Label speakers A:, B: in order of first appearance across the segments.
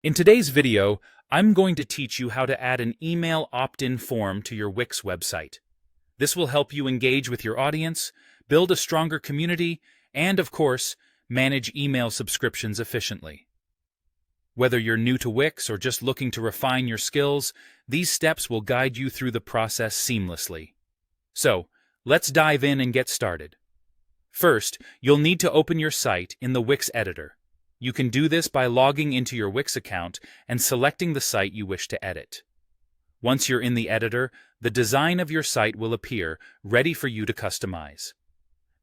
A: In today's video, I'm going to teach you how to add an email opt-in form to your Wix website. This will help you engage with your audience, build a stronger community, and, of course, manage email subscriptions efficiently. Whether you're new to Wix or just looking to refine your skills, these steps will guide you through the process seamlessly. So, let's dive in and get started. First, you'll need to open your site in the Wix editor. You can do this by logging into your Wix account and selecting the site you wish to edit. Once you're in the editor, the design of your site will appear, ready for you to customize.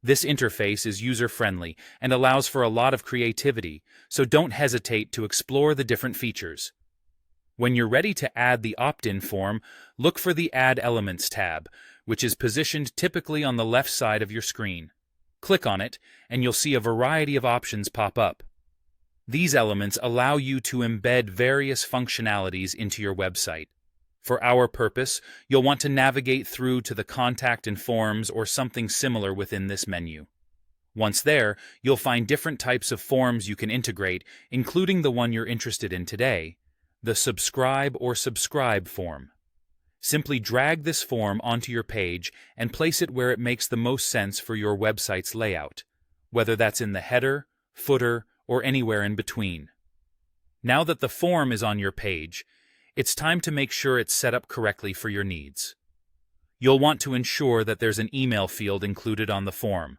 A: This interface is user-friendly and allows for a lot of creativity, so don't hesitate to explore the different features. When you're ready to add the opt-in form, look for the Add Elements tab, which is positioned typically on the left side of your screen. Click on it, and you'll see a variety of options pop up. These elements allow you to embed various functionalities into your website. For our purpose, you'll want to navigate through to the Contact and Forms or something similar within this menu. Once there, you'll find different types of forms you can integrate, including the one you're interested in today, the Subscribe or Subscribe form. Simply drag this form onto your page and place it where it makes the most sense for your website's layout, whether that's in the header, footer, or anywhere in between. Now that the form is on your page, it's time to make sure it's set up correctly for your needs. You'll want to ensure that there's an email field included on the form,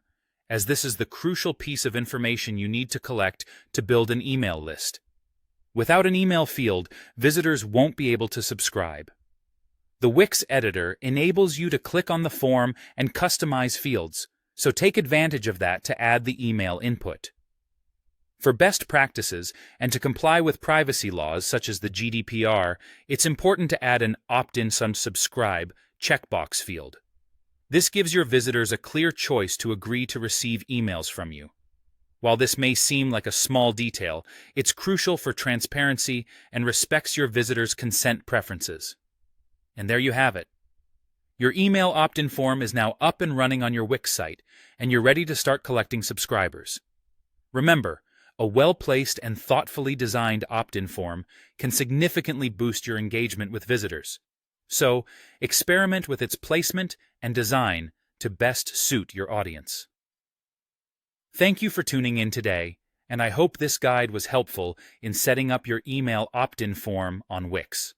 A: as this is the crucial piece of information you need to collect to build an email list. Without an email field, visitors won't be able to subscribe. The Wix editor enables you to click on the form and customize fields, so take advantage of that to add the email input. For best practices, and to comply with privacy laws such as the GDPR, it's important to add an opt-in subscribe checkbox field. This gives your visitors a clear choice to agree to receive emails from you. While this may seem like a small detail, it's crucial for transparency and respects your visitors' consent preferences. And there you have it. Your email opt-in form is now up and running on your Wix site, and you're ready to start collecting subscribers. Remember, a well-placed and thoughtfully designed opt-in form can significantly boost your engagement with visitors. So, experiment with its placement and design to best suit your audience. Thank you for tuning in today, and I hope this guide was helpful in setting up your email opt-in form on Wix.